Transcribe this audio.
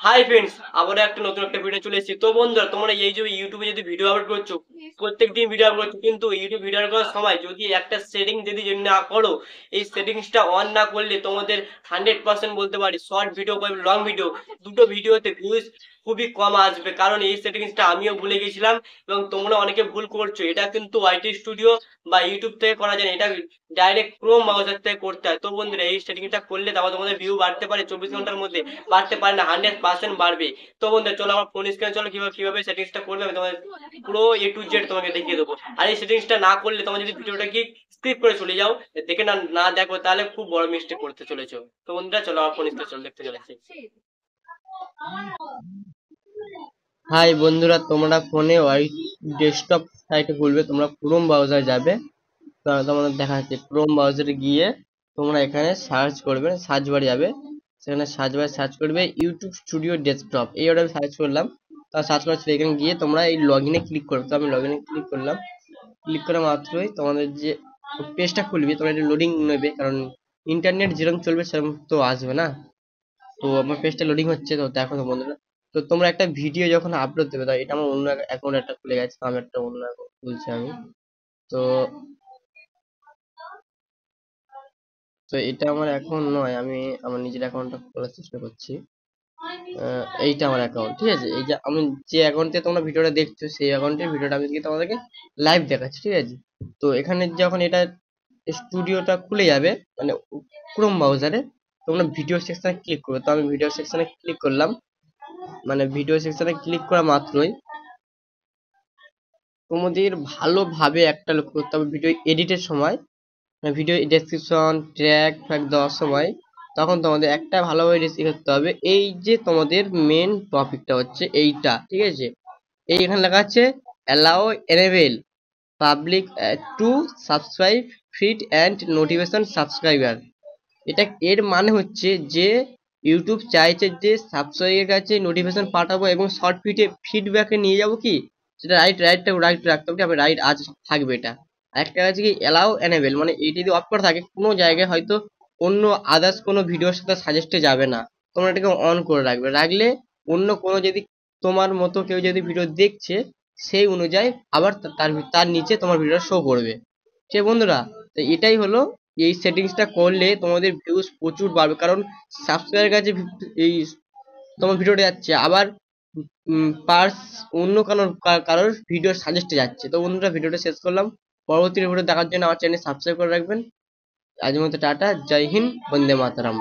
Hi friends, আবার একটা নতুন একটা ভিডিও চলে এসেছি। তো বন্ধুরা, তোমরা এই যে ইউটিউবে যদি ভিডিও আপলোড করছো, প্রত্যেকদিন ভিডিও আপলোড করছো, কিন্তু ইউটিউব ভিডিও আপলোড করার সময় যদি একটা সেটিং যদি না করো, এই সেটিংসটা অন না করলে তোমাদের 100% বলতে পারি শর্ট ভিডিও বা লং ভিডিও দুটো ভিডিওতে ভিউজ খুবই কম আসবে। কারণ এই সেটিংসটা আমিও ভুলে গেছিলাম এবং তোমরা অনেকে ভুল করছো। এটা কিন্তু ওয়াইটি স্টুডিও বা ইউটিউব থেকে করা যায় না, এটা ডাইরেক্ট ক্রোম ব্রাউজার থেকে করতে হয়। তো বন্ধুরা, এই সেটিংসটা করলে তারপর তোমাদের ভিউ বাড়তে পারে 24 ঘন্টার মধ্যে, বাড়তে পারে না, 100% বাড়বে। তো বন্ধুরা, চলো আমার ফোন স্ক্রিনে চলো কিভাবে কিভাবে সেটিংসটা করবে আমি তোমাদের পুরো A to Z তোমাকে দেখিয়ে দেবো। আর এই সেটিংসটা না করলে তোমার যদি ভিডিওটা কি স্কিপ করে চলে যাও, দেখে না না দেখো, তাহলে খুব বড় মিস্টেক করতে চলেছো। তো বন্ধুরা, চলো আমার ফোন স্ক্রিনে চলো, দেখতে চলেছি। হাই বন্ধুরা, তোমরা ফোনে ওই ডেস্কটপ সাইটে খুলবে, তোমরা ক্রোম ব্রাউজার যাবে। তো তোমাদের দেখা যাচ্ছে ক্রোম ব্রাউজারে গিয়ে তোমরা এখানে সার্চ করবে, সার্চ বারে যাবে, সেখানে সার্চ বারে সার্চ করবে ইউটিউব স্টুডিও ডেস্কটপ, এই অর্ডার আমি সার্চ করলাম। তা সার্চ করার ছিল, এখানে গিয়ে তোমরা এই লগ ইনে ক্লিক করবে। তো আমি লগ ইনে ক্লিক করলাম। ক্লিক করা মাত্রই তোমাদের যে পেজটা খুলবে, তোমরা এটা লোডিং নেবে, কারণ ইন্টারনেট যেরকম চলবে সেরকম তো আসবে না। তো আমার পেজটা লোডিং হচ্ছে, তো দেখো তো বন্ধুরা। তো তোমরা একটা ভিডিও যখন আপলোড দেবে, তো এটা আমার অন্য অ্যাকাউন্ট একটা খুলে গেছে, তো আমি একটা অন্য অ্যাকাউন্ট খুলছি আমি। তো তো এটা আমার অ্যাকাউন্ট নয়, আমি আমার নিজের অ্যাকাউন্টটা খোলার চেষ্টা করছি। এইটা আমার অ্যাকাউন্ট, ঠিক আছে। এই যে আমি যে অ্যাকাউন্টে তোমরা ভিডিওটা দেখছো, সেই অ্যাকাউন্টের ভিডিওটা আমি কি তোমাদেরকে লাইভ দেখাচ্ছি, ঠিক আছে। তো এখানে যখন এটা স্টুডিওটা খুলে যাবে, মানে ক্রোম ব্রাউজারে, তোমরা ভিডিও সেকশনে ক্লিক করবে। তো আমি ভিডিও সেকশনে ক্লিক করলাম। মানে ভিডিও সেকশনে ক্লিক করা মাত্রই তোমাদের ভালোভাবে একটা লক্ষ্য করতে হবে, ভিডিও এডিটের সময়, ভিডিও ডেসক্রিপশন ট্র্যাক ফ্যাক দেওয়ার সময়, তখন তোমাদের একটা ভালোভাবে রেসি করতে হবে। এই যে তোমাদের মেন টপিকটা হচ্ছে এইটা, ঠিক আছে। এই এখানে লেখা আছে allow enable public to subscribe feed and notification subscriber. এটা এর মানে হচ্ছে যে ইউটিউব চাইছে যে সাবস্ক্রাইবের কাছে নোটিফিকেশন পাঠাবো এবং শর্ট ফিডব্যাকে নিয়ে যাবো কি, সেটা রাইট রাখতে হবে। আমি রাইট আজ থাকবে এটা। একটা আছে কি অ্যালাউ এনেবেল, মানে এটি যদি অফ করা থাকে কোনো জায়গায়, হয়তো অন্য আদার্স কোনো ভিডিওর সাথে সাজেস্টে যাবে না, তোমরা এটাকে অন করে রাখলে অন্য কোনো যদি তোমার মতো কেউ যদি ভিডিও দেখছে, সেই অনুযায়ী আবার তার তার নিচে তোমার ভিডিও শো করবে। ঠিক বন্ধুরা, তো এটাই হলো, এই সেটিংসটা করলে তোমাদের ভিউজ প্রচুর বাড়বে। কারণ সাবস্ক্রাইবের কাছে এই তোমার ভিডিওটা যাচ্ছে, আবার পার্স অন্য কারোর ভিডিও সাজেস্টে যাচ্ছে। তো বন্ধুরা, ভিডিওটা শেষ করলাম। পরবর্তী ভিডিও দেখার জন্য আমার চ্যানেল সাবস্ক্রাইব করে রাখবেন। আজকের মতো টাটা, জয় হিন্দ, বন্দে মাতারাম।